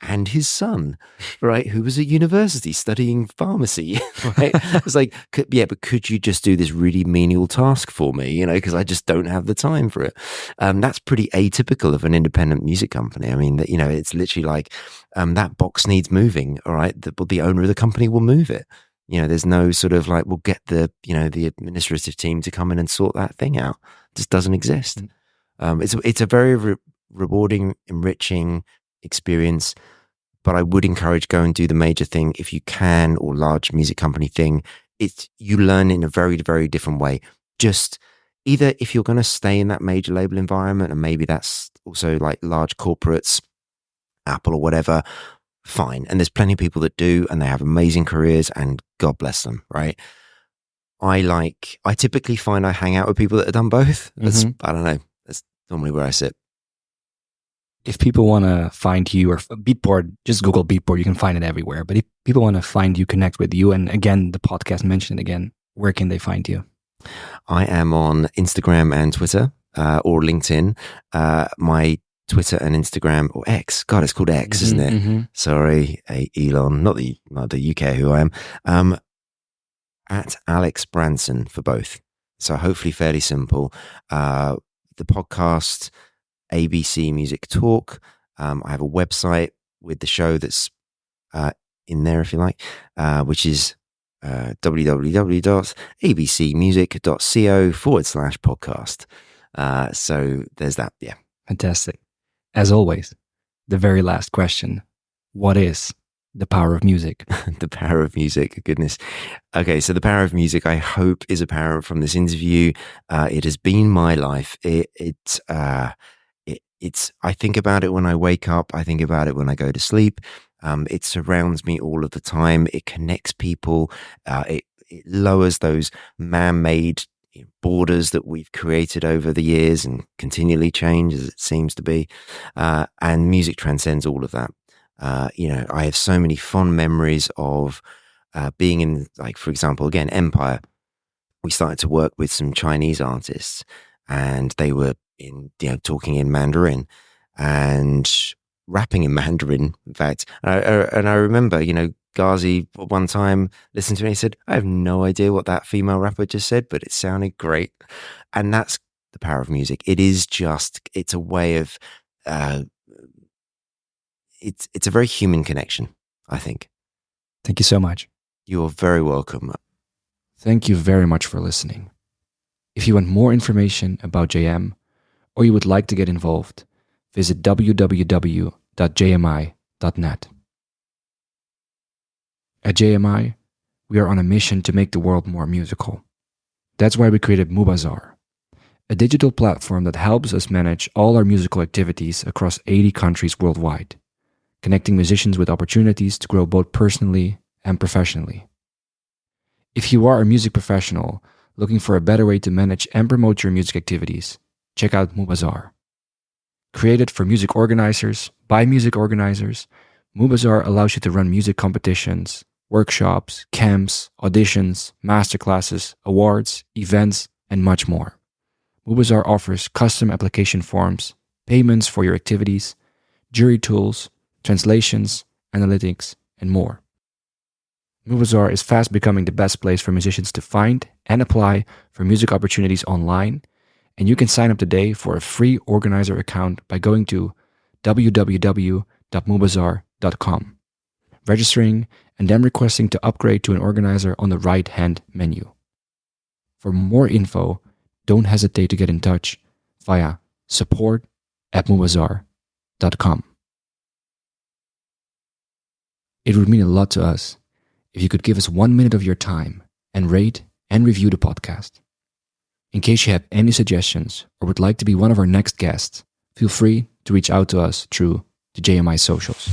Speaker 3: And his son, right, who was at university studying pharmacy, right? It's like, but could you just do this really menial task for me, because I just don't have the time for it. That's pretty atypical of an independent music company. I mean, it's literally like that box needs moving, all right? The owner of the company will move it. There's no sort of like, we'll get the administrative team to come in and sort that thing out. It just doesn't exist. It's a very rewarding, enriching experience, but I would encourage go and do the major thing if you can, or large music company thing. You learn in a very, very different way. Just either if you're going to stay in that major label environment, and maybe that's also like large corporates, Apple or whatever, fine. And there's plenty of people that do, and they have amazing careers, and God bless them, right? I typically find I hang out with people that have done both. I don't know. That's normally where I sit.
Speaker 4: If people want to find you, or Beatport, just Google Beatport, you can find it everywhere. But if people want to find you, connect with you, and again, the podcast mentioned again, where can they find you?
Speaker 3: I am on Instagram and Twitter, or LinkedIn. My Twitter and Instagram, or X, God, it's called X, isn't it? Sorry, Elon, not the UK who I am. At Alex Branson for both. So hopefully fairly simple. The podcast, ABC Music Talk. I have a website with the show that's in there if you like, which is www.abcmusic.co/podcast. So there's that. Yeah.
Speaker 4: Fantastic. As always, the very last question. What is the power of music?
Speaker 3: The power of music, goodness. Okay, so the power of music, I hope, is apparent from this interview. It has been my life. It's I think about it when I wake up. I think about it when I go to sleep. It surrounds me all of the time. It connects people. It lowers those man-made borders that we've created over the years and continually change, as it seems to be. And music transcends all of that. I have so many fond memories of being in, like, for example, again, Empire. We started to work with some Chinese artists, and they were talking in Mandarin and rapping in Mandarin, in fact. And I remember, Ghazi one time listened to me and he said, I have no idea what that female rapper just said, but it sounded great. And that's the power of music. It's a way of, it's a very human connection, I think.
Speaker 4: Thank you so much.
Speaker 3: You're very welcome.
Speaker 2: Thank you very much for listening. If you want more information about JM, or you would like to get involved, visit www.jmi.net. At JMI, we are on a mission to make the world more musical. That's why we created Mubazar, a digital platform that helps us manage all our musical activities across 80 countries worldwide, connecting musicians with opportunities to grow both personally and professionally. If you are a music professional looking for a better way to manage and promote your music activities, check out Mubazar. Created for music organizers, by music organizers, Mubazar allows you to run music competitions, workshops, camps, auditions, masterclasses, awards, events, and much more. Mubazar offers custom application forms, payments for your activities, jury tools, translations, analytics, and more. Mubazar is fast becoming the best place for musicians to find and apply for music opportunities online, and you can sign up today for a free organizer account by going to www.mubazar.com, registering, and then requesting to upgrade to an organizer on the right-hand menu. For more info, don't hesitate to get in touch via support@mubazar.com. It would mean a lot to us if you could give us 1 minute of your time and rate and review the podcast. In case you have any suggestions or would like to be one of our next guests, feel free to reach out to us through the JMI socials.